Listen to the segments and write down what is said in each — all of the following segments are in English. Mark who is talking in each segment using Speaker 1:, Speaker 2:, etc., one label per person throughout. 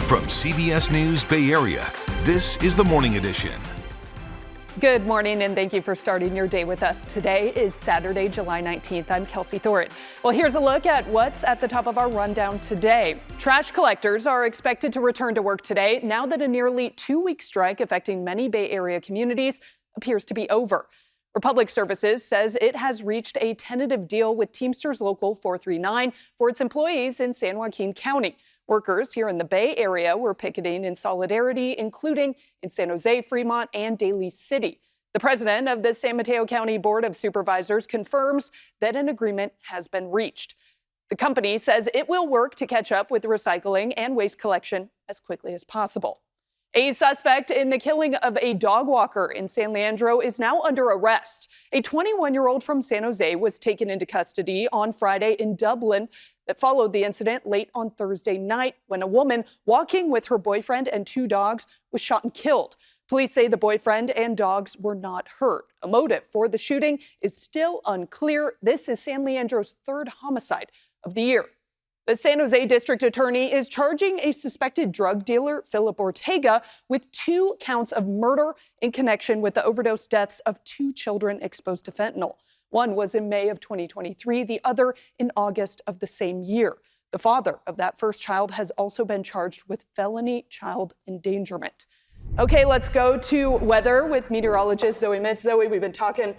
Speaker 1: From CBS News Bay Area, this is the Morning Edition.
Speaker 2: Good morning, and thank you for starting your day with us. Today is Saturday, July 19th. I'm Kelsey Thorit. Well, here's a look at what's at the top of our rundown today. Trash collectors are expected to return to work today now that a nearly 2-week strike affecting many Bay Area communities appears to be over. Republic Services says it has reached a tentative deal with Teamsters Local 439 for its employees in San Joaquin County. Workers here in the Bay Area were picketing in solidarity, including in San Jose, Fremont, and Daly City. The president of the San Mateo County Board of Supervisors confirms that an agreement has been reached. The company says it will work to catch up with recycling and waste collection as quickly as possible. A suspect in the killing of a dog walker in San Leandro is now under arrest. A 21-year-old from San Jose was taken into custody on Friday in Dublin. That followed the incident late on Thursday night when a woman walking with her boyfriend and 2 dogs was shot and killed. Police say the boyfriend and dogs were not hurt. A motive for the shooting is still unclear. This is San Leandro's 3rd homicide of the year. The San Jose district attorney is charging a suspected drug dealer, Philip Ortega, with 2 counts of murder in connection with the overdose deaths of 2 children exposed to fentanyl. One was in May of 2023, the other in August of the same year. The father of that first child has also been charged with felony child endangerment. Okay, let's go to weather with meteorologist Zoe Mitz. Zoe, we've been talking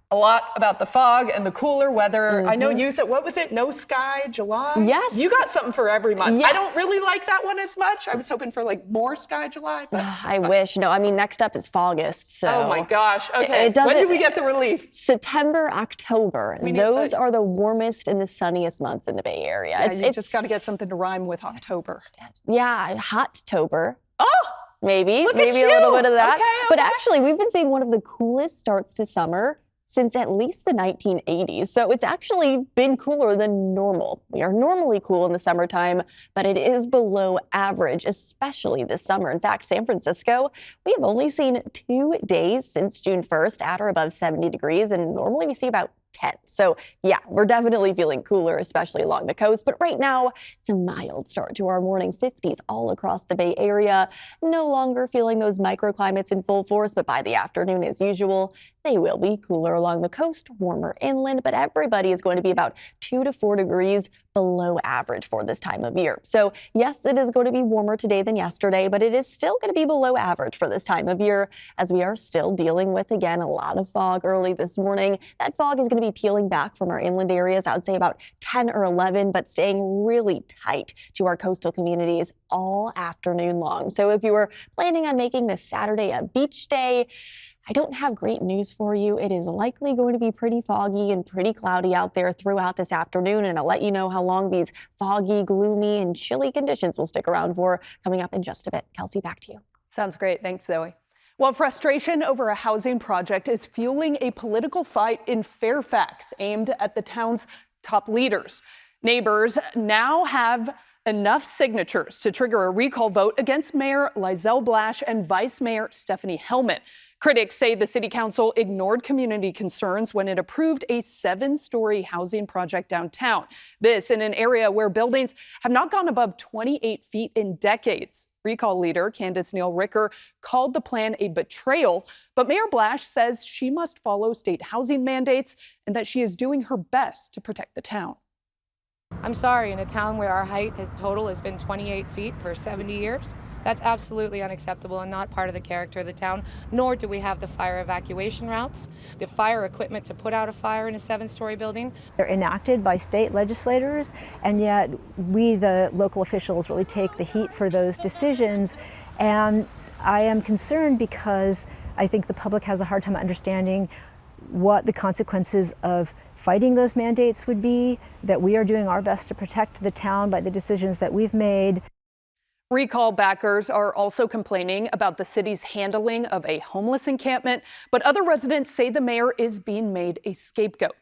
Speaker 2: a lot about the fog and the cooler weather. I know you said, what was it? No sky, July?
Speaker 3: Yes.
Speaker 2: You got something for every month.
Speaker 3: Yeah.
Speaker 2: I don't really like that one as much. I was hoping for like more sky, July. But
Speaker 3: I wish. No, I mean, next up is August. So
Speaker 2: oh my gosh. Okay. When do we get the relief?
Speaker 3: September, October. Those are the warmest and the sunniest months in the Bay Area.
Speaker 2: Yeah, you just got to get something to rhyme with October.
Speaker 3: Yeah, hot-tober.
Speaker 2: Oh!
Speaker 3: Maybe
Speaker 2: Look
Speaker 3: a
Speaker 2: at you.
Speaker 3: little bit of that.
Speaker 2: Okay.
Speaker 3: But actually, we've been seeing one of the coolest starts to summer since at least the 1980s. So it's actually been cooler than normal. We are normally cool in the summertime, but it is below average, especially this summer. In fact, San Francisco, we have only seen 2 days since June 1st at or above 70 degrees, and normally we see about 10. So yeah, we're definitely feeling cooler, especially along the coast. But right now, it's a mild start to our morning. 50s all across the Bay Area. No longer feeling those microclimates in full force, but by the afternoon, as usual, they will be cooler along the coast, warmer inland, but everybody is going to be about 2 to 4 degrees below average for this time of year. So yes, it is going to be warmer today than yesterday, but it is still going to be below average for this time of year as we are still dealing with, again, a lot of fog early this morning. That fog is going to be peeling back from our inland areas, I would say about 10 or 11, but staying really tight to our coastal communities all afternoon long. So if you were planning on making this Saturday a beach day, I don't have great news for you. It is likely going to be pretty foggy and pretty cloudy out there throughout this afternoon, and I'll let you know how long these foggy, gloomy, and chilly conditions will stick around for coming up in just a bit. Kelsey, back to you.
Speaker 2: Sounds great. Thanks, Zoe. Well, frustration over a housing project is fueling a political fight in Fairfax aimed at the town's top leaders. Neighbors now have enough signatures to trigger a recall vote against Mayor Lizelle Blash and Vice Mayor Stephanie Hellman. Critics say the city council ignored community concerns when it approved a 7-story housing project downtown. This in an area where buildings have not gone above 28 feet in decades. Recall leader Candace Neal Ricker called the plan a betrayal, but Mayor Blash says she must follow state housing mandates and that she is doing her best to protect the town.
Speaker 4: I'm sorry, in a town where our height total has been 28 feet for 70 years, that's absolutely unacceptable and not part of the character of the town, nor do we have the fire evacuation routes, the fire equipment to put out a fire in a 7-story building.
Speaker 5: They're enacted by state legislators, and yet we, the local officials, really take the heat for those decisions. And I am concerned because I think the public has a hard time understanding what the consequences of fighting those mandates would be, that we are doing our best to protect the town by the decisions that we've made.
Speaker 2: Recall backers are also complaining about the city's handling of a homeless encampment, but other residents say the mayor is being made a scapegoat.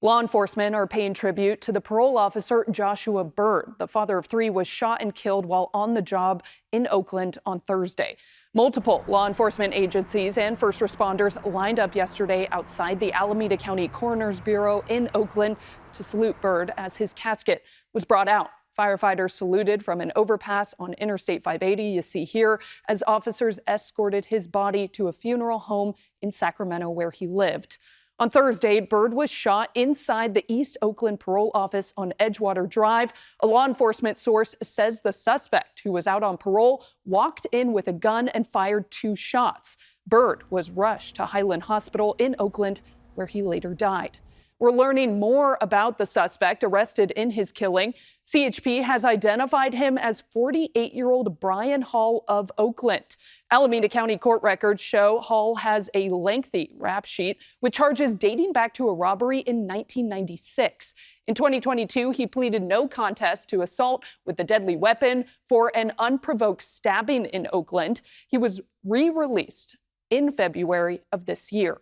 Speaker 2: Law enforcement are paying tribute to the parole officer Joshua Bird. The father of 3 was shot and killed while on the job in Oakland on Thursday. Multiple law enforcement agencies and first responders lined up yesterday outside the Alameda County Coroner's Bureau in Oakland to salute Bird as his casket was brought out. Firefighters saluted from an overpass on Interstate 580, you see here, as officers escorted his body to a funeral home in Sacramento where he lived. On Thursday, Bird was shot inside the East Oakland parole office on Edgewater Drive. A law enforcement source says the suspect, who was out on parole, walked in with a gun and fired 2 shots. Bird was rushed to Highland Hospital in Oakland, where he later died. We're learning more about the suspect arrested in his killing. CHP has identified him as 48-year-old Brian Hall of Oakland. Alameda County court records show Hall has a lengthy rap sheet with charges dating back to a robbery in 1996. In 2022, he pleaded no contest to assault with a deadly weapon for an unprovoked stabbing in Oakland. He was re-released in February of this year.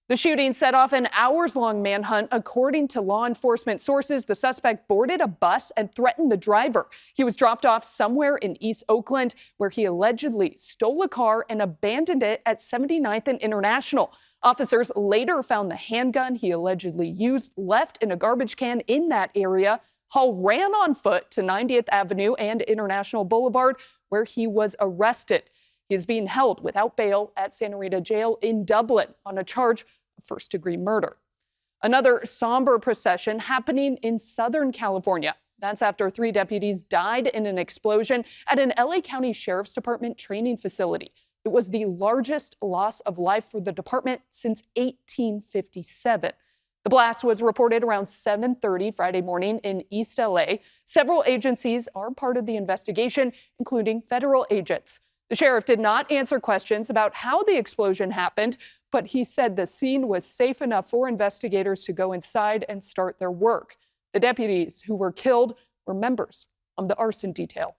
Speaker 2: The shooting set off an hours-long manhunt. According to law enforcement sources, the suspect boarded a bus and threatened the driver. He was dropped off somewhere in East Oakland, where he allegedly stole a car and abandoned it at 79th and International. Officers later found the handgun he allegedly used left in a garbage can in that area. Hall ran on foot to 90th Avenue and International Boulevard, where he was arrested. He is being held without bail at Santa Rita Jail in Dublin on a charge of first-degree murder. Another somber procession happening in Southern California. That's after 3 deputies died in an explosion at an LA County Sheriff's Department training facility. It was the largest loss of life for the department since 1857. The blast was reported around 7:30 Friday morning in East LA. Several agencies are part of the investigation, including federal agents. The sheriff did not answer questions about how the explosion happened, but he said the scene was safe enough for investigators to go inside and start their work. The deputies who were killed were members of the arson detail.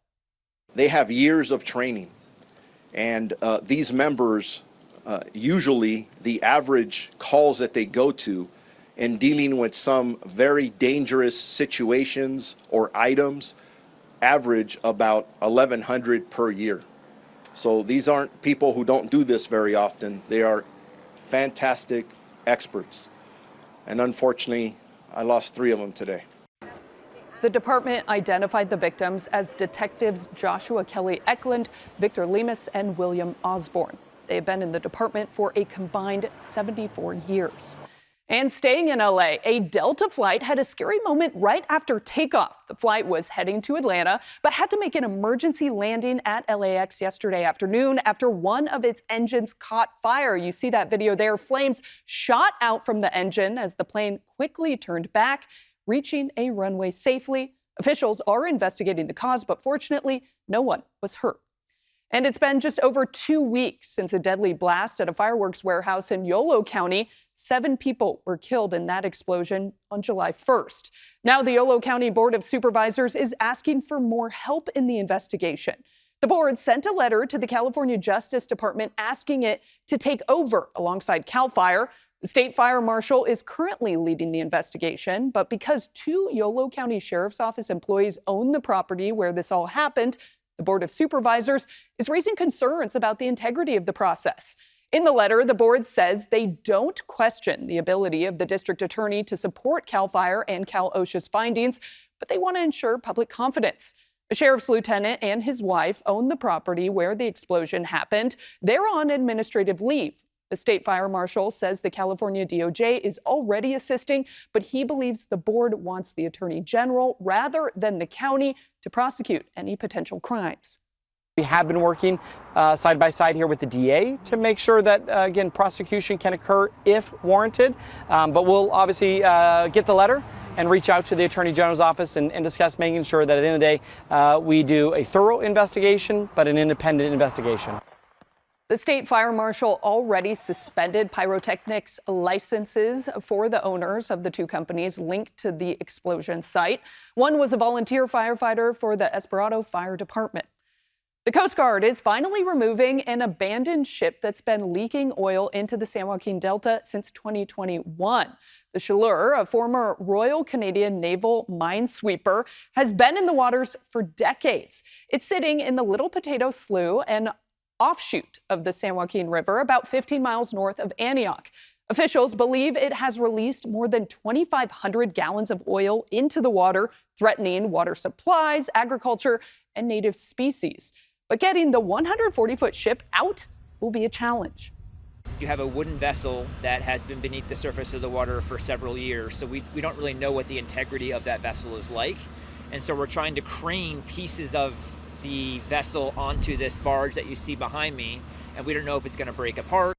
Speaker 6: They have years of training, and these members, usually the average calls that they go to in dealing with some very dangerous situations or items average about 1,100 per year. So these aren't people who don't do this very often. They are fantastic experts. And unfortunately, I lost 3 of them today.
Speaker 2: The department identified the victims as detectives Joshua Kelly Eklund, Victor Lemus, and William Osborne. They have been in the department for a combined 74 years. And staying in LA, a Delta flight had a scary moment right after takeoff. The flight was heading to Atlanta, but had to make an emergency landing at LAX yesterday afternoon after one of its engines caught fire. You see that video there. Flames shot out from the engine as the plane quickly turned back, reaching a runway safely. Officials are investigating the cause, but fortunately, no one was hurt. And it's been just over 2 weeks since a deadly blast at a fireworks warehouse in Yolo County. 7 people were killed in that explosion on July 1st. Now the Yolo County Board of Supervisors is asking for more help in the investigation. The board sent a letter to the California Justice Department asking it to take over alongside CAL FIRE. The state fire marshal is currently leading the investigation, but because 2 Yolo County Sheriff's Office employees own the property where this all happened, the Board of Supervisors is raising concerns about the integrity of the process. In the letter, the board says they don't question the ability of the district attorney to support CAL FIRE and Cal OSHA's findings, but they want to ensure public confidence. The sheriff's lieutenant and his wife own the property where the explosion happened. They're on administrative leave. The state fire marshal says the California DOJ is already assisting, but he believes the board wants the attorney general rather than the county to prosecute any potential crimes.
Speaker 7: We have been working side by side here with the DA to make sure that, again, prosecution can occur if warranted. But we'll obviously get the letter and reach out to the Attorney General's office and discuss making sure that at the end of the day, we do a thorough investigation, but an independent investigation.
Speaker 2: The state fire marshal already suspended pyrotechnics licenses for the owners of the 2 companies linked to the explosion site. One was a volunteer firefighter for the Esperado Fire Department. The Coast Guard is finally removing an abandoned ship that's been leaking oil into the San Joaquin Delta since 2021. The Chaleur, a former Royal Canadian Naval minesweeper, has been in the waters for decades. It's sitting in the Little Potato Slough, an offshoot of the San Joaquin River, about 15 miles north of Antioch. Officials believe it has released more than 2,500 gallons of oil into the water, threatening water supplies, agriculture, and native species. But getting the 140-foot ship out will be a challenge.
Speaker 8: You have a wooden vessel that has been beneath the surface of the water for several years, so we don't really know what the integrity of that vessel is like. And so we're trying to crane pieces of the vessel onto this barge that you see behind me, and we don't know if it's going to break apart.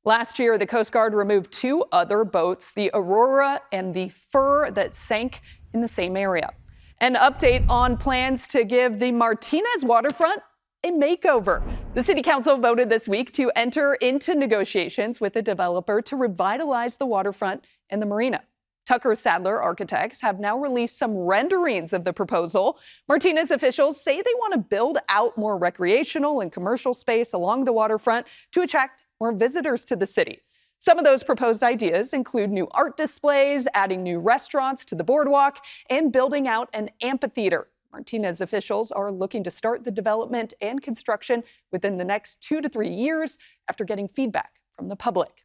Speaker 2: Last year, the Coast Guard removed 2 other boats, the Aurora and the Fur, that sank in the same area. An update on plans to give the Martinez waterfront a makeover. The City Council voted this week to enter into negotiations with the developer to revitalize the waterfront and the marina. Tucker Sadler Architects have now released some renderings of the proposal. Martinez officials say they want to build out more recreational and commercial space along the waterfront to attract more visitors to the city. Some of those proposed ideas include new art displays, adding new restaurants to the boardwalk, and building out an amphitheater. Martinez officials are looking to start the development and construction within the next 2 to 3 years after getting feedback from the public.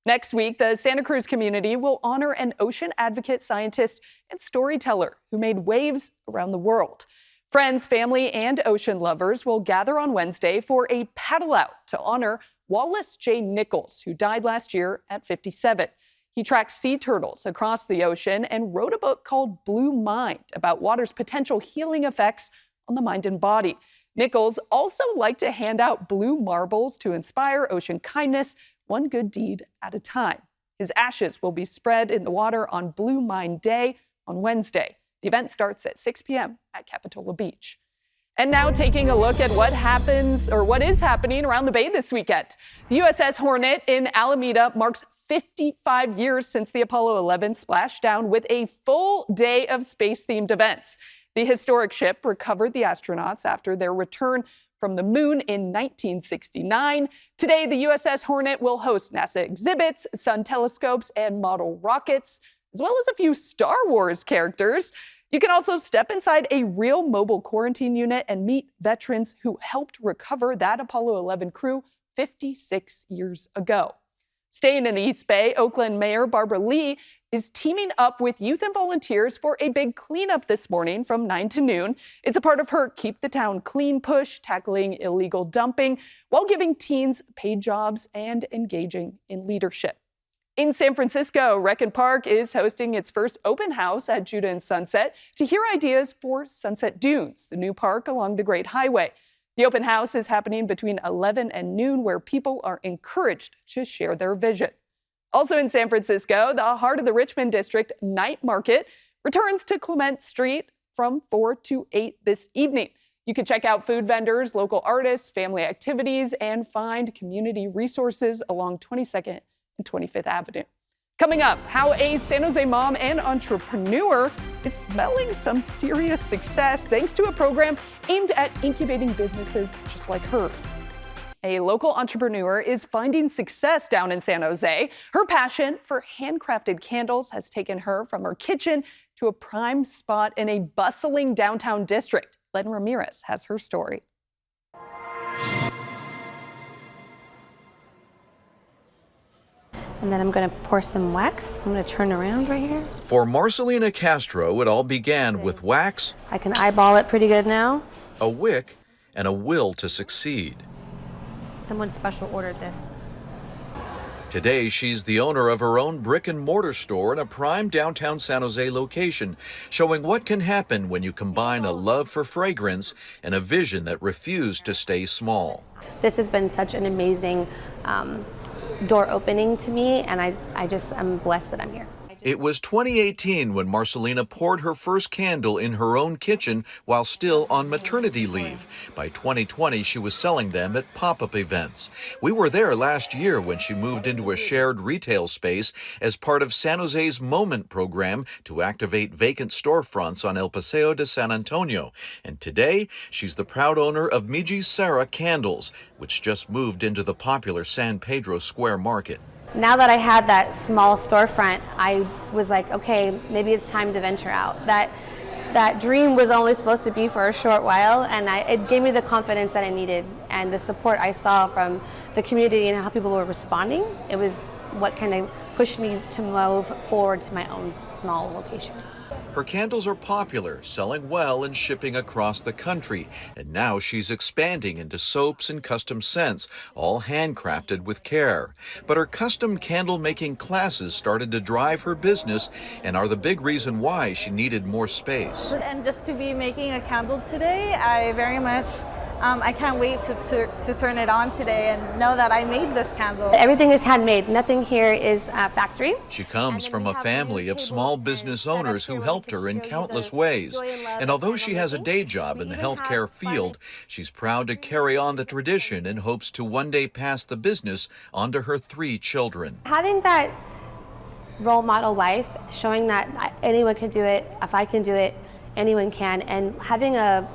Speaker 2: Next week, the Santa Cruz community will honor an ocean advocate, scientist, and storyteller who made waves around the world. Friends, family, and ocean lovers will gather on Wednesday for a paddle out to honor Wallace J. Nichols, who died last year at 57. He tracked sea turtles across the ocean and wrote a book called Blue Mind about water's potential healing effects on the mind and body. Nichols also liked to hand out blue marbles to inspire ocean kindness, one good deed at a time. His ashes will be spread in the water on Blue Mind Day on Wednesday. The event starts at 6 p.m. at Capitola Beach. And now taking a look at what is happening around the Bay this weekend. The USS Hornet in Alameda marks 55 years since the Apollo 11 splashdown with a full day of space-themed events. The historic ship recovered the astronauts after their return from the moon in 1969. Today, the USS Hornet will host NASA exhibits, sun telescopes, and model rockets, as well as a few Star Wars characters. You can also step inside a real mobile quarantine unit and meet veterans who helped recover that Apollo 11 crew 56 years ago. Staying in the East Bay, Oakland Mayor Barbara Lee is teaming up with youth and volunteers for a big cleanup this morning from 9 to noon. It's a part of her Keep the Town Clean push, tackling illegal dumping while giving teens paid jobs and engaging in leadership. In San Francisco, Rec and Park is hosting its first open house at Judah and Sunset to hear ideas for Sunset Dunes, the new park along the Great Highway. The open house is happening between 11 and noon, where people are encouraged to share their vision. Also in San Francisco, the Heart of the Richmond District Night Market returns to Clement Street from 4 to 8 this evening. You can check out food vendors, local artists, family activities, and find community resources along 22nd and 25th Avenue. Coming up, how a San Jose mom and entrepreneur is smelling some serious success thanks to a program aimed at incubating businesses just like hers. A local entrepreneur is finding success down in San Jose. Her passion for handcrafted candles has taken her from her kitchen to a prime spot in a bustling downtown district. Len Ramirez has her story.
Speaker 9: And then I'm going to pour some wax. I'm going to turn around right here.
Speaker 10: For Marcelina Castro, it all began with wax,
Speaker 9: I can eyeball it pretty good now.
Speaker 10: a wick, and a will to succeed.
Speaker 9: Someone special ordered this.
Speaker 10: Today, she's the owner of her own brick and mortar store in a prime downtown San Jose location, showing what can happen when you combine a love for fragrance and a vision that refused to stay small.
Speaker 9: This has been such an amazing door opening to me, and I'm blessed that I'm here.
Speaker 10: It was 2018 when Marcelina poured her first candle in her own kitchen while still on maternity leave. By 2020, she was selling them at pop-up events. We were there last year when she moved into a shared retail space as part of San Jose's Moment program to activate vacant storefronts on El Paseo de San Antonio. And today, she's the proud owner of Miji Serra Candles, which just moved into the popular San Pedro Square Market.
Speaker 9: Now that I had that small storefront, I was like, okay, maybe it's time to venture out. That dream was only supposed to be for a short while, and it gave me the confidence that I needed and the support I saw from the community and how people were responding. It was what kind of pushed me to move forward to my own small location.
Speaker 10: Her candles are popular, selling well and shipping across the country. And now she's expanding into soaps and custom scents, all handcrafted with care. But her custom candle making classes started to drive her business and are the big reason why she needed more space.
Speaker 11: And just to be making a candle today, I very much I can't wait to turn it on today and know that I made this candle.
Speaker 9: Everything is handmade. Nothing here is factory.
Speaker 10: She comes from a family of small business owners who helped her in countless ways. And although she has a day job in the healthcare field, she's proud to carry on the tradition and hopes to one day pass the business on to her 3 children.
Speaker 9: Having that role model wife, showing that anyone can do it, if I can do it, anyone can, and having a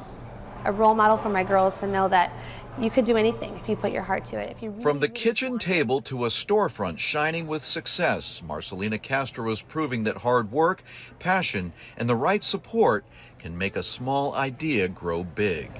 Speaker 9: role model for my girls to know that you could do anything if you put your heart to it. If you really,
Speaker 10: From the kitchen table to a storefront shining with success, Marcelina Castro is proving that hard work, passion, and the right support can make a small idea grow big.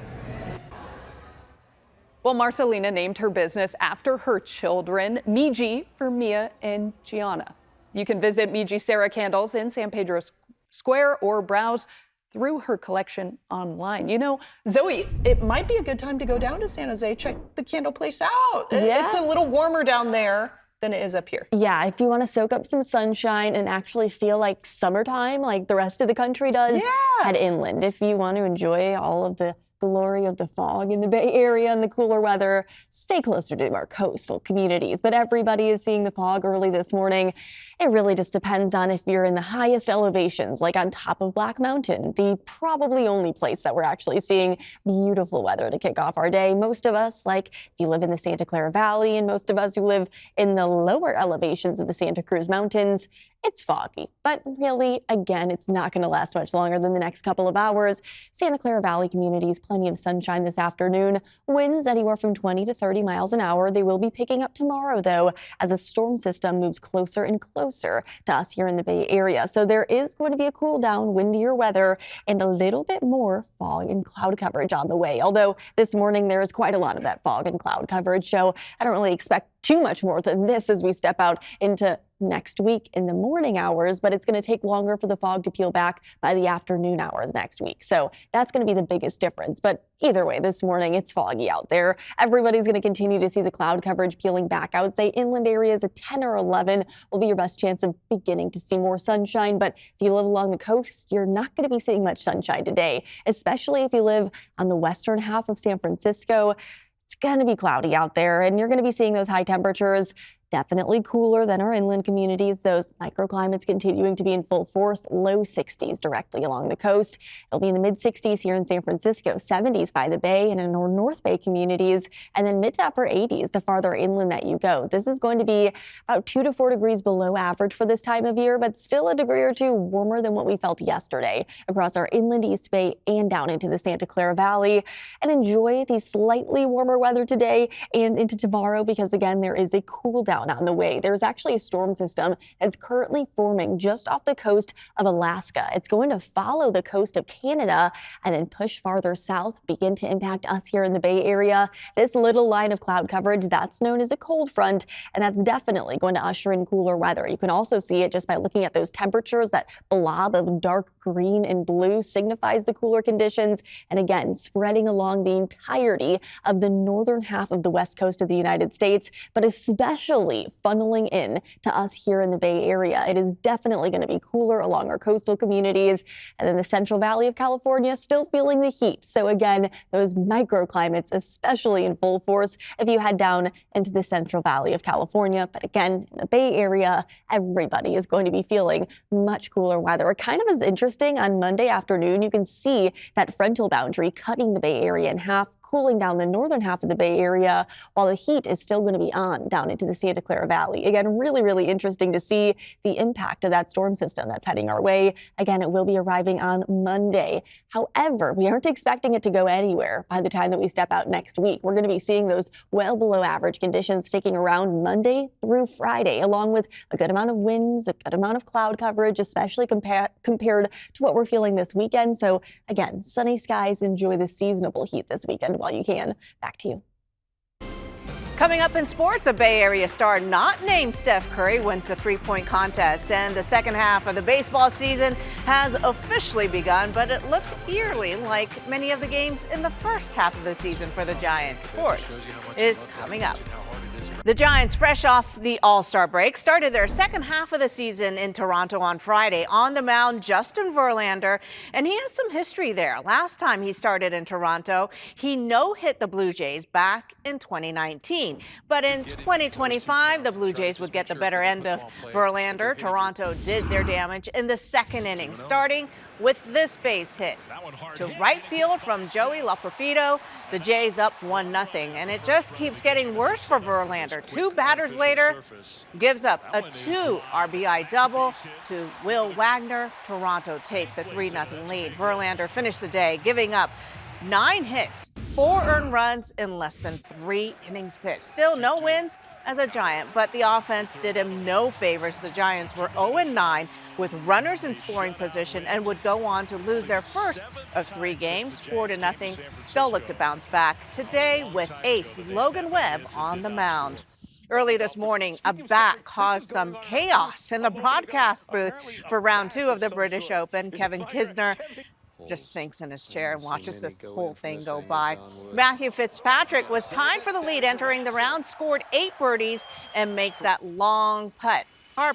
Speaker 2: Well, Marcelina named her business after her children, Miji for Mia and Gianna. You can visit Miji Sarah Candles in San Pedro Square or browse through her collection online. You know, Zoe, it might be a good time to go down to San Jose, check the candle place out.
Speaker 3: Yeah.
Speaker 2: It's a little warmer down there than it is up here.
Speaker 3: Yeah, if you want to soak up some sunshine and actually feel like summertime, like the rest of the country does, head inland. If you want to enjoy all of the glory of the fog in the Bay Area and the cooler weather, stay closer to our coastal communities. But everybody is seeing the fog early this morning. It really just depends on if you're in the highest elevations, like on top of Black Mountain, the probably only place that we're actually seeing beautiful weather to kick off our day. Most of us, like if you live in the Santa Clara Valley, and most of us who live in the lower elevations of the Santa Cruz Mountains, it's foggy. But really, again, it's not going to last much longer than the next couple of hours. Santa Clara Valley communities, plenty of sunshine this afternoon. Winds anywhere from 20 to 30 miles an hour. They will be picking up tomorrow, though, as a storm system moves closer and closer to us here in the Bay Area. So there is going to be a cool down, windier weather, and a little bit more fog and cloud coverage on the way. Although this morning there is quite a lot of that fog and cloud coverage, so I don't really expect too much more than this as we step out into next week in the morning hours, but it's going to take longer for the fog to peel back by the afternoon hours next week. So that's going to be the biggest difference. But either way, this morning it's foggy out there. Everybody's going to continue to see the cloud coverage peeling back. I would say inland areas at 10 or 11 will be your best chance of beginning to see more sunshine. But if you live along the coast, you're not going to be seeing much sunshine today, especially if you live on the western half of San Francisco. It's going to be cloudy out there, and you're going to be seeing those high temperatures. Definitely cooler than our inland communities. Those microclimates continuing to be in full force. Low 60s directly along the coast. It'll be in the mid 60s here in San Francisco, 70s by the Bay and in our North Bay communities, and then mid to upper 80s the farther inland that you go. This is going to be about 2 to 4 degrees below average for this time of year, but still a degree or two warmer than what we felt yesterday across our inland East Bay and down into the Santa Clara Valley. And enjoy the slightly warmer weather today and into tomorrow, because again, there is a cool down on the way. There's actually a storm system that's currently forming just off the coast of Alaska. It's going to follow the coast of Canada and then push farther south, begin to impact us here in the Bay Area. This little line of cloud coverage, that's known as a cold front, and that's definitely going to usher in cooler weather. You can also see it just by looking at those temperatures. That blob of dark green and blue signifies the cooler conditions, and again, spreading along the entirety of the northern half of the west coast of the United States, but especially funneling in to us here in the Bay Area. It is definitely going to be cooler along our coastal communities, and then the Central Valley of California still feeling the heat. So again, those microclimates especially in full force if you head down into the Central Valley of California. But again, in the Bay Area, everybody is going to be feeling much cooler weather. It kind of is interesting. On Monday afternoon, you can see that frontal boundary cutting the Bay Area in half, cooling down the northern half of the Bay Area, while the heat is still going to be on down into the Santa Clara Valley. Again, really, really interesting to see the impact of that storm system that's heading our way. Again, it will be arriving on Monday. However, we aren't expecting it to go anywhere by the time that we step out next week. We're going to be seeing those well below average conditions sticking around Monday through Friday, along with a good amount of winds, a good amount of cloud coverage, especially compared to what we're feeling this weekend. So again, sunny skies, enjoy the seasonable heat this weekend while you can. Back to you.
Speaker 12: Coming up in sports, a Bay Area star not named Steph Curry wins the three-point contest, and the second half of the baseball season has officially begun, but it looked eerily like many of the games in the first half of the season for the Giants. Sports is coming up. The Giants, fresh off the All-Star break, started their second half of the season in Toronto on Friday. On the mound, Justin Verlander, and he has some history there. Last time he started in Toronto, he no-hit the Blue Jays back in 2019. But in 2025, the Blue Jays would get the better end of Verlander. Toronto did their damage in the second inning, starting with this base hit to right field from Joey LaPorfito. The Jays up 1-0, and it just keeps getting worse for Verlander. Two batters later, gives up a 2 RBI double to Will Wagner. Toronto takes a 3-0 lead. Verlander finished the day giving up 9 hits, 4 earned runs in less than 3 innings pitched. Still no wins as a Giant, but the offense did him no favors. The Giants were 0-9 with runners in scoring position and would go on to lose their first of 3 games, 4-0. They'll look to bounce back today with ace Logan Webb on the mound. Early this morning, a bat caused some chaos in the broadcast booth for round 2 of the British Open. Kevin Kisner just sinks in his chair and watches this whole thing go by. Matthew Fitzpatrick was tied for the lead entering the round, scored 8 birdies, and makes that long par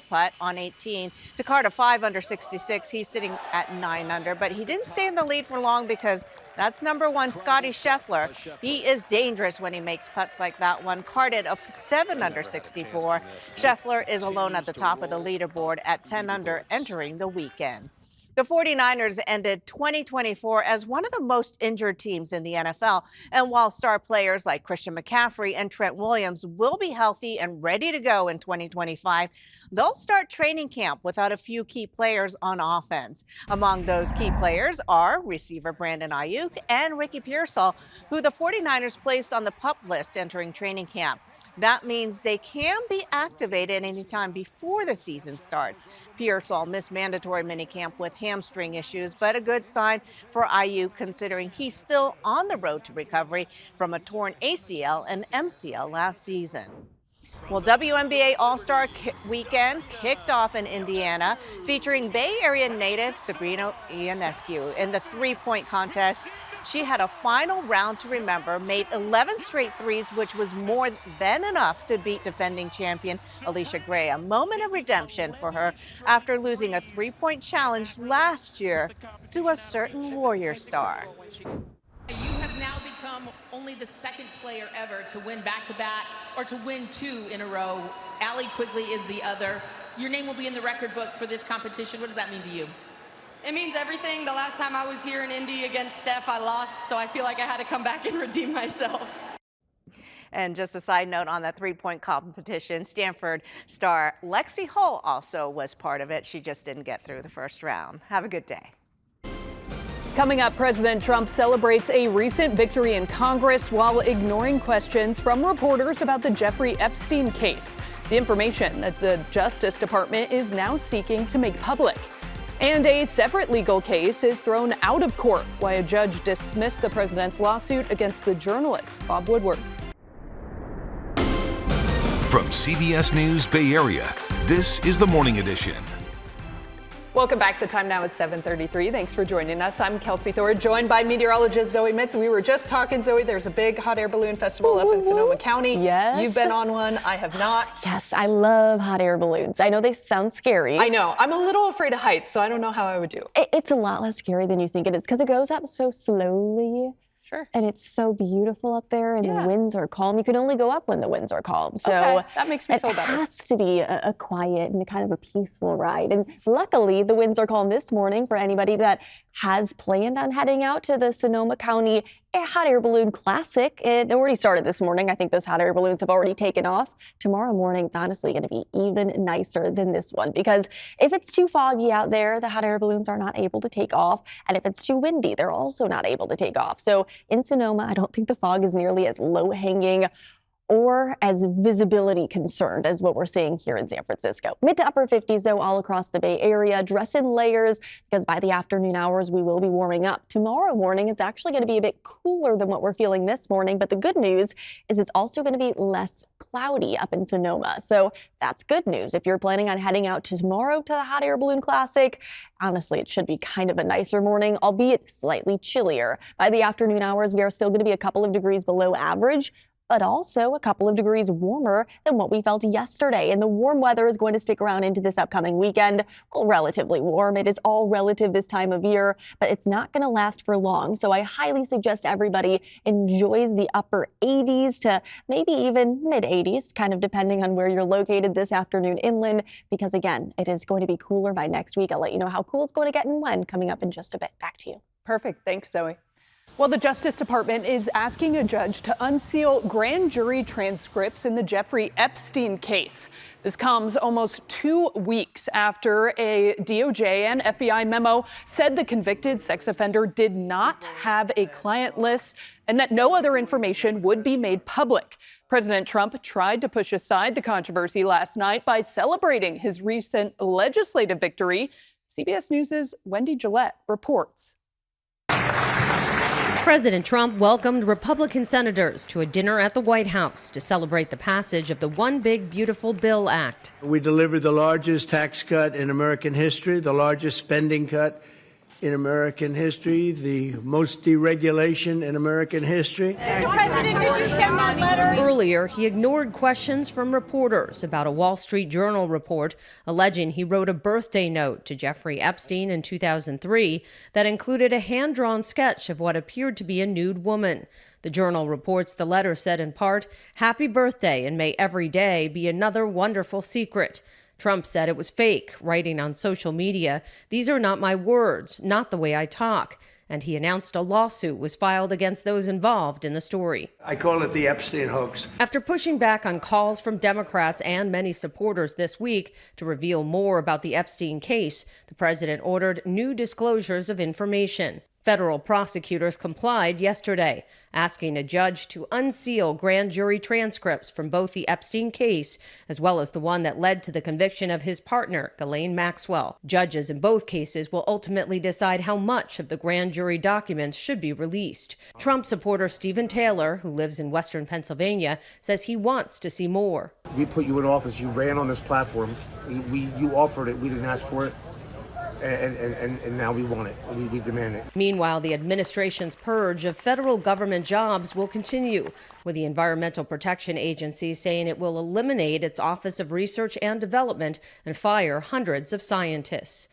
Speaker 12: putt on 18 to card a 5 under 66. He's sitting at 9 under, but he didn't stay in the lead for long because that's number 1, Scotty Scheffler. He is dangerous when he makes putts like that one. Carded a 7 under 64. Scheffler is alone at the top of the leaderboard at 10 under entering the weekend. The 49ers ended 2024 as one of the most injured teams in the NFL. And while star players like Christian McCaffrey and Trent Williams will be healthy and ready to go in 2025, they'll start training camp without a few key players on offense. Among those key players are receiver Brandon Ayuk and Ricky Pearsall, who the 49ers placed on the PUP list entering training camp. That means they can be activated anytime before the season starts. Pearsall missed mandatory minicamp with hamstring issues, but a good sign for Ayuk considering he's still on the road to recovery from a torn ACL and MCL last season. Well, WNBA All-Star Weekend kicked off in Indiana, featuring Bay Area native Sabrina Ionescu in the three-point contest. She had a final round to remember, made 11 straight threes, which was more than enough to beat defending champion Alicia Gray. A moment of redemption for her after losing a three-point challenge last year to a certain Warrior star.
Speaker 13: You have now become only the second player ever to win back-to-back or to win 2 in a row. Allie Quigley is the other. Your name will be in the record books for this competition. What does that mean to you?
Speaker 14: It means everything. The last time I was here in Indy against Steph, I lost, so I feel like I had to come back and redeem myself.
Speaker 12: And just a side note on that three-point competition, Stanford star Lexi Hull also was part of it. She just didn't get through the first round. Have a good day.
Speaker 2: Coming up, President Trump celebrates a recent victory in Congress while ignoring questions from reporters about the Jeffrey Epstein case. The information that the Justice Department is now seeking to make public. And a separate legal case is thrown out of court, why a judge dismissed the president's lawsuit against the journalist Bob Woodward.
Speaker 1: From CBS News Bay Area, this is the Morning Edition.
Speaker 2: Welcome back. The time now is 7:33. Thanks for joining us. I'm Kelsey Thor, joined by meteorologist Zoe Mitz. We were just talking, Zoe, there's a big hot air balloon festival up in Sonoma County.
Speaker 3: Yes.
Speaker 2: You've been on one. I have not.
Speaker 3: Yes, I love hot air balloons. I know they sound scary.
Speaker 2: I know. I'm a little afraid of heights, so I don't know how I would do.
Speaker 3: It's a lot less scary than you think it is because it goes up so slowly.
Speaker 2: Sure.
Speaker 3: And it's so beautiful up there, and the winds are calm. You can only go up when the winds are calm. So
Speaker 2: okay, that makes me feel better.
Speaker 3: It has to be a quiet and kind of a peaceful ride. And luckily, the winds are calm this morning for anybody that has planned on heading out to the Sonoma County Hot Air Balloon Classic. It already started this morning. I think those hot air balloons have already taken off. Tomorrow morning, it's honestly going to be even nicer than this one because if it's too foggy out there, the hot air balloons are not able to take off. And if it's too windy, they're also not able to take off. So in Sonoma, I don't think the fog is nearly as low-hanging or as visibility concerned as what we're seeing here in San Francisco. Mid to upper 50s, though, all across the Bay Area. Dress in layers because by the afternoon hours, we will be warming up. Tomorrow morning is actually going to be a bit cooler than what we're feeling this morning. But the good news is it's also going to be less cloudy up in Sonoma. So that's good news. If you're planning on heading out tomorrow to the Hot Air Balloon Classic, honestly, it should be kind of a nicer morning, albeit slightly chillier. By the afternoon hours, we are still going to be a couple of degrees below average, but also a couple of degrees warmer than what we felt yesterday. And the warm weather is going to stick around into this upcoming weekend. Well, relatively warm. It is all relative this time of year, but it's not going to last for long. So I highly suggest everybody enjoys the upper 80s to maybe even mid 80s, kind of depending on where you're located this afternoon inland, because again, it is going to be cooler by next week. I'll let you know how cool it's going to get and when coming up in just a bit. Back to you.
Speaker 2: Perfect. Thanks, Zoe. Well, the Justice Department is asking a judge to unseal grand jury transcripts in the Jeffrey Epstein case. This comes almost 2 weeks after a DOJ and FBI memo said the convicted sex offender did not have a client list and that no other information would be made public. President Trump tried to push aside the controversy last night by celebrating his recent legislative victory. CBS News' Wendy Gillette reports.
Speaker 15: President Trump welcomed Republican senators to a dinner at the White House to celebrate the passage of the One Big Beautiful Bill Act.
Speaker 16: We delivered the largest tax cut in American history, the largest spending cut in American history, the most deregulation in American history.
Speaker 15: Mr. President, did you send that letter? Earlier, he ignored questions from reporters about a Wall Street Journal report alleging he wrote a birthday note to Jeffrey Epstein in 2003 that included a hand-drawn sketch of what appeared to be a nude woman. The Journal reports the letter said in part, "Happy birthday, and may every day be another wonderful secret." Trump said it was fake, writing on social media, "These are not my words, not the way I talk." And he announced a lawsuit was filed against those involved in the story.
Speaker 16: I call it the Epstein hoax.
Speaker 15: After pushing back on calls from Democrats and many supporters this week to reveal more about the Epstein case, the president ordered new disclosures of information. Federal prosecutors complied yesterday, asking a judge to unseal grand jury transcripts from both the Epstein case as well as the one that led to the conviction of his partner, Ghislaine Maxwell. Judges in both cases will ultimately decide how much of the grand jury documents should be released. Trump supporter Stephen Taylor, who lives in Western Pennsylvania, says he wants to see more.
Speaker 17: We put you in office. You ran on this platform. You offered it. We didn't ask for it. And now we want it. We demand it.
Speaker 15: Meanwhile, the administration's purge of federal government jobs will continue, with the Environmental Protection Agency saying it will eliminate its Office of Research and Development and fire hundreds of scientists.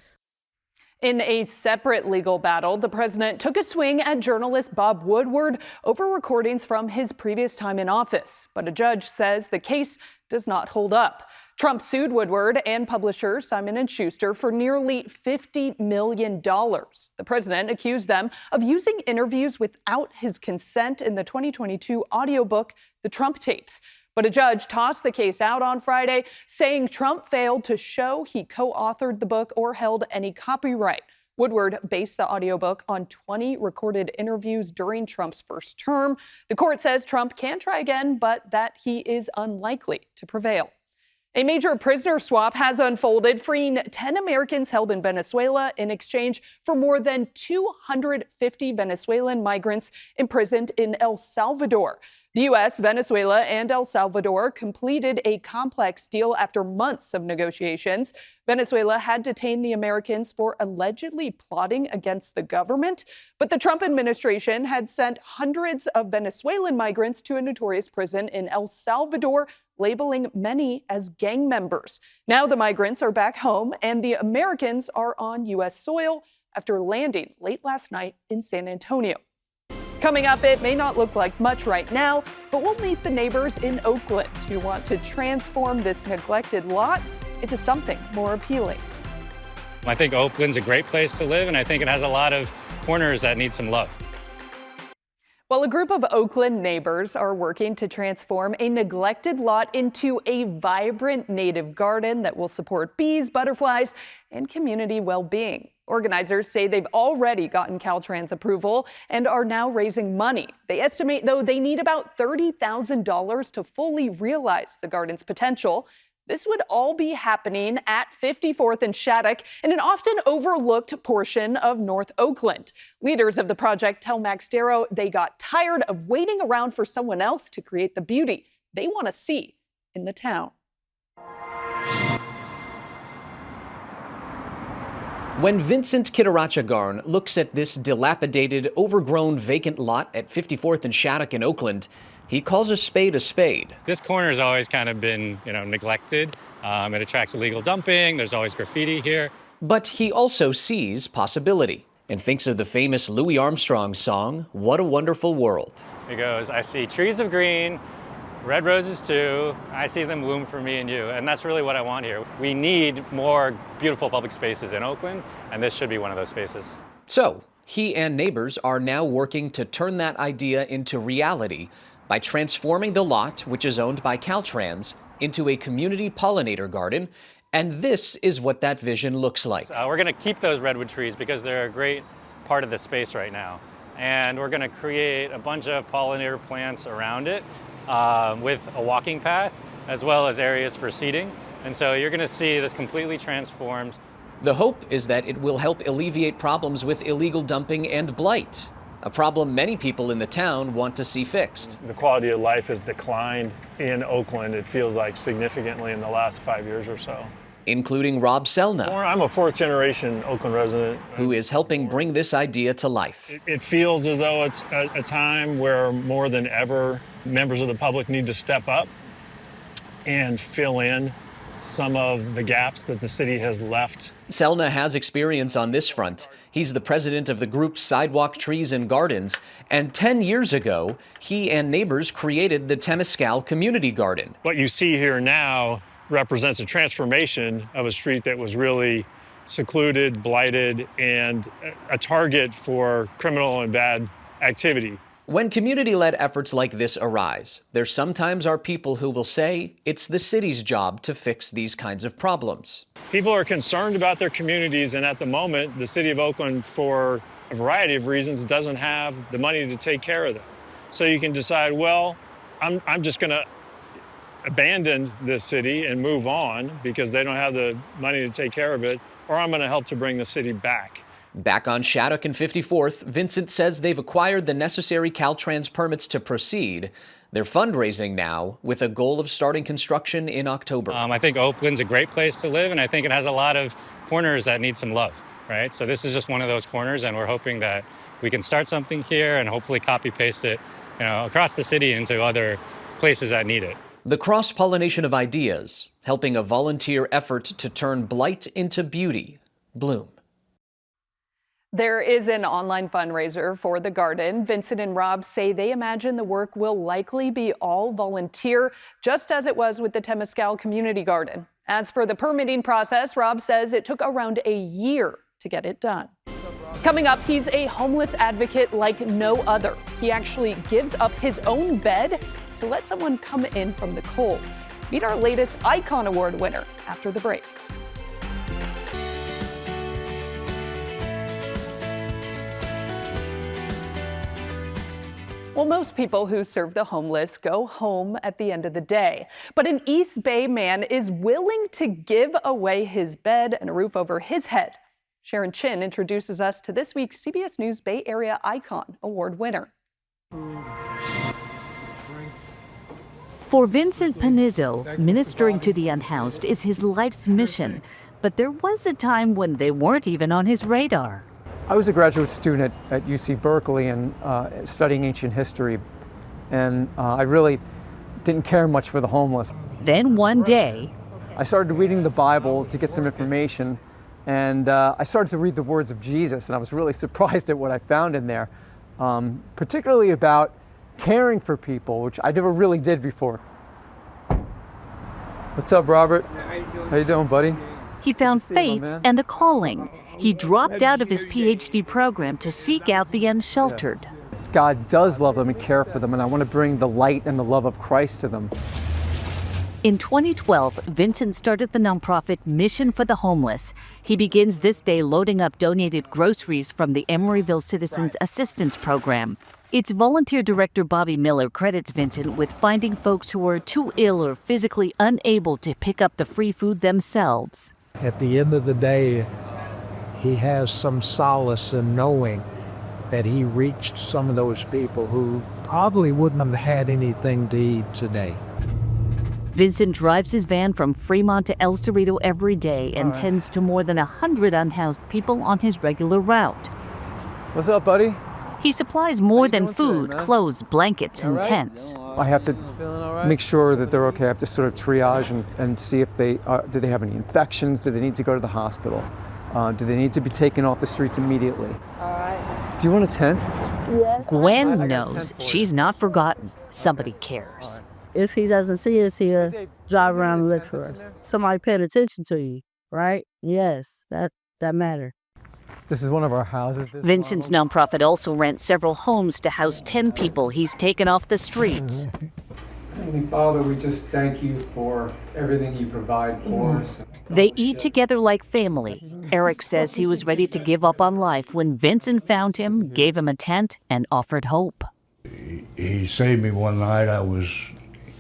Speaker 2: In a separate legal battle, the president took a swing at journalist Bob Woodward over recordings from his previous time in office. But a judge says the case does not hold up. Trump sued Woodward and publisher Simon & Schuster for nearly $50 million. The president accused them of using interviews without his consent in the 2022 audiobook, The Trump Tapes. But a judge tossed the case out on Friday, saying Trump failed to show he co-authored the book or held any copyright. Woodward based the audiobook on 20 recorded interviews during Trump's first term. The court says Trump can try again, but that he is unlikely to prevail. A major prisoner swap has unfolded, freeing 10 Americans held in Venezuela in exchange for more than 250 Venezuelan migrants imprisoned in El Salvador. The U.S., Venezuela, and El Salvador completed a complex deal after months of negotiations. Venezuela had detained the Americans for allegedly plotting against the government, but the Trump administration had sent hundreds of Venezuelan migrants to a notorious prison in El Salvador, labeling many as gang members. Now the migrants are back home, and the Americans are on U.S. soil after landing late last night in San Antonio. Coming up, it may not look like much right now, but we'll meet the neighbors in Oakland who want to transform this neglected lot into something more appealing.
Speaker 18: I think Oakland's a great place to live, and I think it has a lot of corners that need some love.
Speaker 2: Well, a group of Oakland neighbors are working to transform a neglected lot into a vibrant native garden that will support bees, butterflies, and community well-being. Organizers say they've already gotten Caltrans approval and are now raising money. They estimate, though, they need about $30,000 to fully realize the garden's potential. This would all be happening at 54th and Shattuck in an often overlooked portion of North Oakland. Leaders of the project tell Max Darrow they got tired of waiting around for someone else to create the beauty they want to see in the town.
Speaker 19: When Vincent Kitarachagarn looks at this dilapidated, overgrown vacant lot at 54th and Shattuck in Oakland, he calls a spade a spade.
Speaker 18: This corner's always kind of been, neglected. It attracts illegal dumping. There's always graffiti here.
Speaker 19: But he also sees possibility and thinks of the famous Louis Armstrong song, What a Wonderful World.
Speaker 18: He goes, I see trees of green, red roses too. I see them bloom for me and you. And that's really what I want here. We need more beautiful public spaces in Oakland, and this should be one of those spaces.
Speaker 19: So he and neighbors are now working to turn that idea into reality by transforming the lot, which is owned by Caltrans, into a community pollinator garden. And this is what that vision looks like.
Speaker 18: We're going to keep those redwood trees because they're a great part of the space right now. And we're going to create a bunch of pollinator plants around it with a walking path, as well as areas for seating. And so you're going to see this completely transformed.
Speaker 19: The hope is that it will help alleviate problems with illegal dumping and blight, a problem many people in the town want to see fixed.
Speaker 20: The quality of life has declined in Oakland, it feels like, significantly in the last 5 years or so.
Speaker 19: Including Rob Selna.
Speaker 20: I'm a fourth-generation Oakland resident.
Speaker 19: Who is helping bring this idea to life.
Speaker 20: It feels as though it's a time where more than ever, members of the public need to step up and fill in some of the gaps that the city has left.
Speaker 19: Selna has experience on this front. He's the president of the group Sidewalk Trees and Gardens, and 10 years ago, he and neighbors created the Temescal Community Garden.
Speaker 20: What you see here now represents a transformation of a street that was really secluded, blighted, and a target for criminal and bad activity.
Speaker 19: When community-led efforts like this arise, there sometimes are people who will say it's the city's job to fix these kinds of problems.
Speaker 20: People are concerned about their communities, and at the moment, the city of Oakland, for a variety of reasons, doesn't have the money to take care of them. So you can decide, well, I'm just going to abandon this city and move on because they don't have the money to take care of it, or I'm going to help to bring the city back.
Speaker 19: Back on Shattuck and 54th, Vincent says they've acquired the necessary Caltrans permits to proceed. They're fundraising now with a goal of starting construction in October.
Speaker 18: I think Oakland's a great place to live, and I think it has a lot of corners that need some love, right? So this is just one of those corners, and we're hoping that we can start something here and hopefully copy-paste it, across the city into other places that need it.
Speaker 19: The cross-pollination of ideas, helping a volunteer effort to turn blight into beauty, bloom.
Speaker 2: There is an online fundraiser for the garden. Vincent and Rob say they imagine the work will likely be all volunteer, just as it was with the Temescal Community Garden. As for the permitting process, Rob says it took around a year to get it done. Coming up, he's a homeless advocate like no other. He actually gives up his own bed to let someone come in from the cold. Meet our latest Icon Award winner after the break. Well, most people who serve the homeless go home at the end of the day. But an East Bay man is willing to give away his bed and a roof over his head. Sharon Chin introduces us to this week's CBS News Bay Area Icon Award winner.
Speaker 21: For Vincent Pannizzo, ministering to the unhoused is his life's mission. But there was a time when they weren't even on his radar.
Speaker 22: I was a graduate student at UC Berkeley and studying ancient history, and I really didn't care much for the homeless.
Speaker 21: Then one day,
Speaker 22: I started reading the Bible to get some information, and I started to read the words of Jesus, and I was really surprised at what I found in there, particularly about caring for people, which I never really did before. What's up, Robert? How you doing, buddy?
Speaker 21: He found faith and a calling. He dropped out of his PhD program to seek out the unsheltered.
Speaker 22: God does love them and care for them, and I want to bring the light and the love of Christ to them.
Speaker 21: In 2012, Vincent started the nonprofit Mission for the Homeless. He begins this day loading up donated groceries from the Emeryville Citizens Assistance Program. Its volunteer director Bobby Miller credits Vincent with finding folks who are too ill or physically unable to pick up the free food themselves.
Speaker 4: At the end of the day, he has some solace in knowing that he reached some of those people who probably wouldn't have had anything to eat today.
Speaker 21: Vincent drives his van from Fremont to El Cerrito every day and tends to more than 100 unhoused people on his regular route.
Speaker 22: What's up, buddy?
Speaker 21: He supplies more than food, clothes, blankets, and tents.
Speaker 22: I have to make sure that they're okay. I have to sort of triage and see if do they have any infections? Do they need to go to the hospital? Do they need to be taken off the streets immediately?
Speaker 5: All right.
Speaker 22: Do you want a tent?
Speaker 5: Yes.
Speaker 21: Gwen knows she's not forgotten. Somebody cares.
Speaker 5: If he doesn't see us here, drive around and look for us. Somebody paid attention to you, right? Yes, that matters.
Speaker 22: This is one of our houses.
Speaker 21: Vincent's nonprofit also rents several homes to house 10 people he's taken off the streets.
Speaker 22: Heavenly Father, we just thank you for everything you provide for us.
Speaker 21: They eat together like family. Eric says he was ready to give up on life when Vincent found him, gave him a tent, and offered hope.
Speaker 23: He saved me one night. I was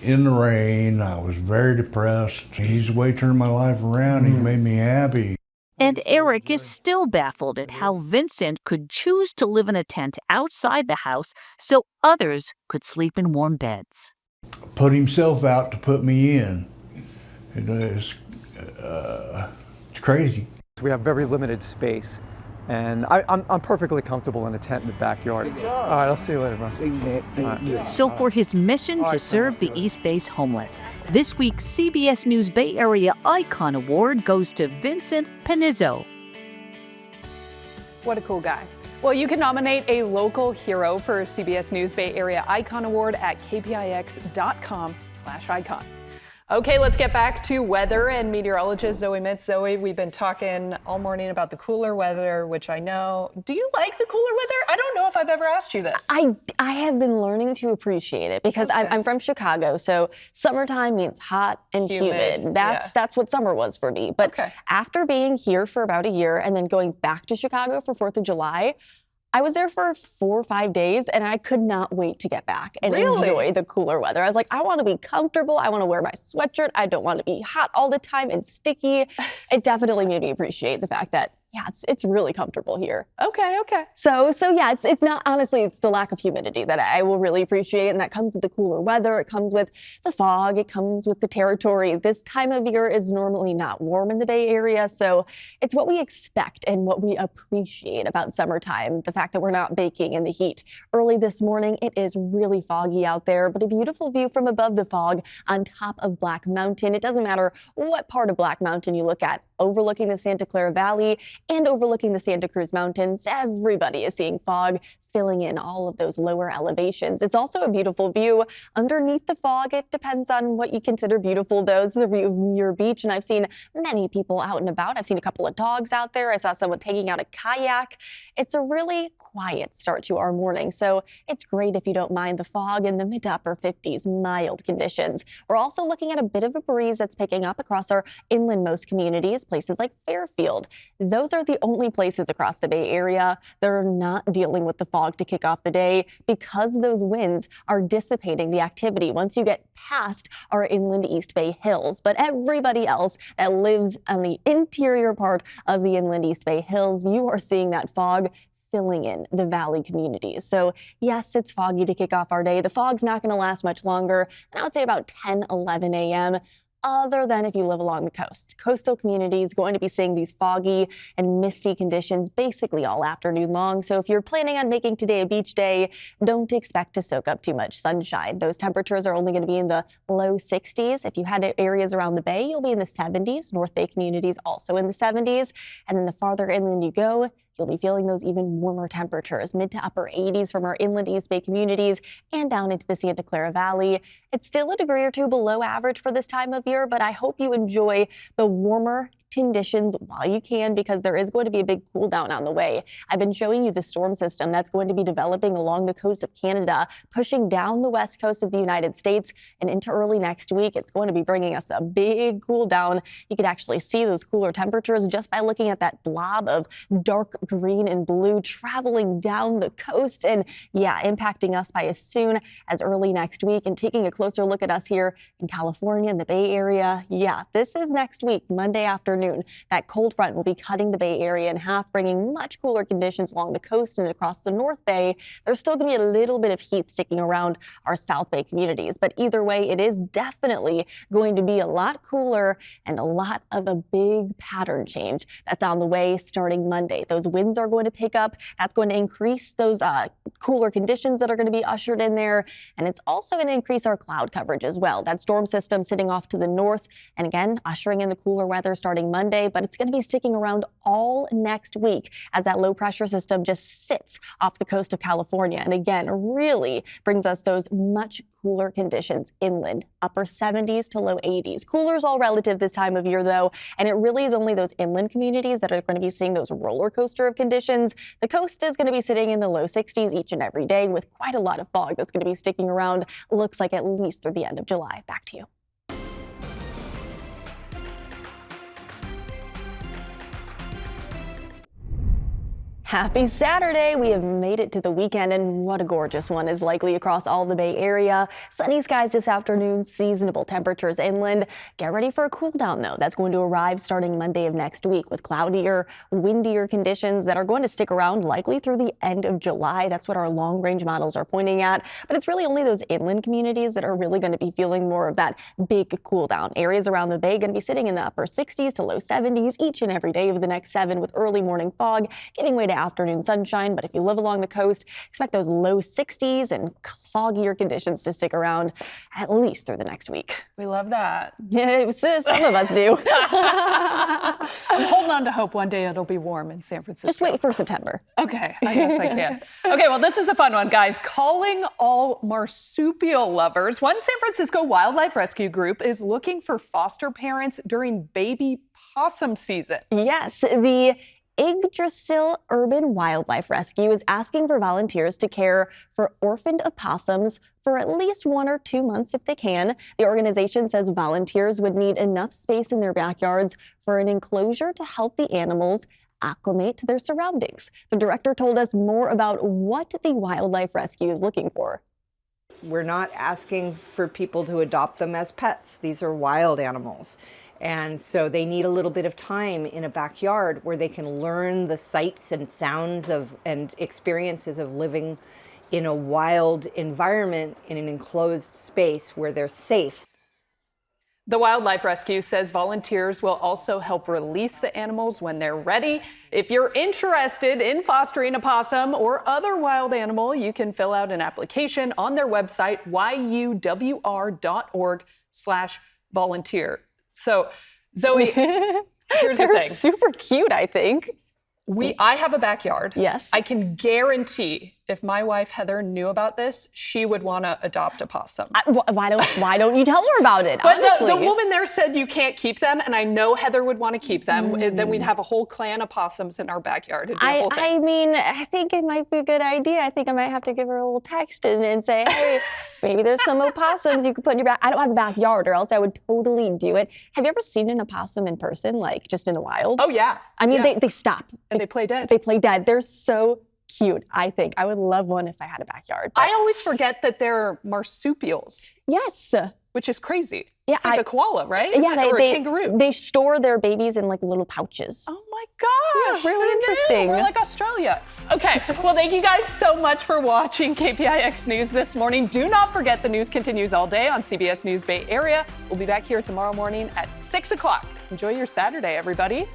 Speaker 23: in the rain. I was very depressed. He's the way turned my life around. He made me happy.
Speaker 21: And Eric is still baffled at how Vincent could choose to live in a tent outside the house so others could sleep in warm beds.
Speaker 23: Put himself out to put me in. It's crazy.
Speaker 22: We have very limited space, and I'm perfectly comfortable in a tent in the backyard. All right, I'll see you later, bro.
Speaker 21: So for his mission to serve the East Bay's homeless, this week's CBS News Bay Area Icon Award goes to Vincent Pannizzo.
Speaker 2: What a cool guy. Well, you can nominate a local hero for CBS News Bay Area Icon Award at kpix.com/icon. Okay, let's get back to weather and meteorologist Zoe Mitz. Zoe, we've been talking all morning about the cooler weather, which I know. Do you like the cooler weather? I don't know if I've ever asked you this.
Speaker 3: I have been learning to appreciate it because I'm from Chicago, so summertime means hot and humid. That's what summer was for me. But after being here for about a year and then going back to Chicago for 4th of July, I was there for 4 or 5 days, and I could not wait to get back and enjoy the cooler weather. I was like, I want to be comfortable. I want to wear my sweatshirt. I don't want to be hot all the time and sticky. It definitely made me appreciate the fact that, yeah, it's really comfortable here.
Speaker 2: Okay.
Speaker 3: So yeah, it's not, honestly, it's the lack of humidity that I will really appreciate, and that comes with the cooler weather. It comes with the fog. It comes with the territory. This time of year is normally not warm in the Bay Area, so it's what we expect and what we appreciate about summertime, the fact that we're not baking in the heat. Early this morning, it is really foggy out there, but a beautiful view from above the fog on top of Black Mountain. It doesn't matter what part of Black Mountain you look at, overlooking the Santa Clara Valley and overlooking the Santa Cruz Mountains. Everybody is seeing fog filling in all of those lower elevations. It's also a beautiful view underneath the fog. It depends on what you consider beautiful, though. This is a view of Muir Beach, and I've seen many people out and about. I've seen a couple of dogs out there. I saw someone taking out a kayak. It's a really quiet start to our morning, so it's great if you don't mind the fog in the mid to upper 50s, mild conditions. We're also looking at a bit of a breeze that's picking up across our inlandmost communities, places like Fairfield. Those are the only places across the Bay Area that are not dealing with the fog to kick off the day because those winds are dissipating the activity once you get past our inland East Bay hills. But everybody else that lives on the interior part of the inland East Bay hills, you are seeing that fog filling in the valley communities. So yes, it's foggy to kick off our day. The fog's not going to last much longer, and I would say about 10, 11 a.m. Other than if you live along the coast. Coastal communities going to be seeing these foggy and misty conditions basically all afternoon long. So if you're planning on making today a beach day, don't expect to soak up too much sunshine. Those temperatures are only going to be in the low 60s. If you had areas around the bay, you'll be in the 70s. North Bay communities also in the 70s. And then the farther inland you go, you'll be feeling those even warmer temperatures, mid to upper 80s from our inland East Bay communities and down into the Santa Clara Valley. It's still a degree or two below average for this time of year, but I hope you enjoy the warmer conditions while you can, because there is going to be a big cool down on the way. I've been showing you the storm system that's going to be developing along the coast of Canada, pushing down the west coast of the United States and into early next week. It's going to be bringing us a big cool down. You could actually see those cooler temperatures just by looking at that blob of dark green and blue traveling down the coast and impacting us by as soon as early next week. And taking a closer look at us here in California and the Bay Area, this is next week, Monday afternoon. That cold front will be cutting the Bay Area in half, bringing much cooler conditions along the coast and across the North Bay. There's still going to be a little bit of heat sticking around our South Bay communities, but either way, it is definitely going to be a lot cooler and a lot of a big pattern change that's on the way starting Monday. Those winds are going to pick up. That's going to increase those cooler conditions that are going to be ushered in there, and it's also going to increase our cloud coverage as well. That storm system sitting off to the north, and again, ushering in the cooler weather starting Monday, but it's going to be sticking around all next week as that low pressure system just sits off the coast of California. And again, really brings us those much cooler conditions inland, upper 70s to low 80s. Cooler is all relative this time of year, though, and it really is only those inland communities that are going to be seeing those roller coaster of conditions. The coast is going to be sitting in the low 60s each and every day with quite a lot of fog that's going to be sticking around, looks like at least through the end of July. Back to you. Happy Saturday. We have made it to the weekend, and what a gorgeous one is likely across all the Bay Area. Sunny skies this afternoon, seasonable temperatures inland. Get ready for a cool down, though. That's going to arrive starting Monday of next week with cloudier, windier conditions that are going to stick around likely through the end of July. That's what our long range models are pointing at. But it's really only those inland communities that are really going to be feeling more of that big cool down. Areas around the Bay going to be sitting in the upper 60s to low 70s each and every day of the next 7 with early morning fog giving way to afternoon sunshine. But if you live along the coast, expect those low 60s and foggier conditions to stick around at least through the next week.
Speaker 2: We love that.
Speaker 3: Yeah, some of us do.
Speaker 2: I'm holding on to hope one day it'll be warm in San Francisco.
Speaker 3: Just wait for September.
Speaker 2: Okay, I guess I can. Okay, well, this is a fun one, guys. Calling all marsupial lovers. One San Francisco wildlife rescue group is looking for foster parents during baby possum season.
Speaker 3: Yes, the Yggdrasil Urban Wildlife Rescue is asking for volunteers to care for orphaned opossums for at least 1 or 2 months if they can. The organization says volunteers would need enough space in their backyards for an enclosure to help the animals acclimate to their surroundings. The director told us more about what the wildlife rescue is looking for.
Speaker 6: We're not asking for people to adopt them as pets. These are wild animals. And so they need a little bit of time in a backyard where they can learn the sights and sounds and experiences of living in a wild environment in an enclosed space where they're safe.
Speaker 2: The Wildlife Rescue says volunteers will also help release the animals when they're ready. If you're interested in fostering a possum or other wild animal, you can fill out an application on their website, yuwr.org/volunteer. So, Zoe, here's the
Speaker 3: They're
Speaker 2: thing.
Speaker 3: super cute, I think.
Speaker 2: I have a backyard.
Speaker 3: Yes.
Speaker 2: I can guarantee if my wife Heather knew about this, she would want to adopt a possum.
Speaker 3: Why don't you tell her about it?
Speaker 2: But the woman there said you can't keep them, and I know Heather would want to keep them. Then we'd have a whole clan of possums in our backyard. It'd be a whole thing.
Speaker 3: I mean, I think it might be a good idea. I think I might have to give her a little text and say, hey, maybe there's some opossums you could put in your back. I don't have a backyard, or else I would totally do it. Have you ever seen an opossum in person, like just in the wild?
Speaker 2: Oh, yeah.
Speaker 3: I mean, they stop.
Speaker 2: And they play dead.
Speaker 3: They play dead. They're so cute, I think. I would love one if I had a backyard.
Speaker 2: I always forget that they're marsupials.
Speaker 3: Yes.
Speaker 2: Which is crazy.
Speaker 3: Yeah,
Speaker 2: it's like a koala, right?
Speaker 3: Yeah,
Speaker 2: or a kangaroo.
Speaker 3: They store their babies in like little pouches.
Speaker 2: Oh my gosh.
Speaker 3: Yeah, really interesting.
Speaker 2: We're like Australia. Okay, well, thank you guys so much for watching KPIX News this morning. Do not forget the news continues all day on CBS News Bay Area. We'll be back here tomorrow morning at 6 o'clock. Enjoy your Saturday, everybody.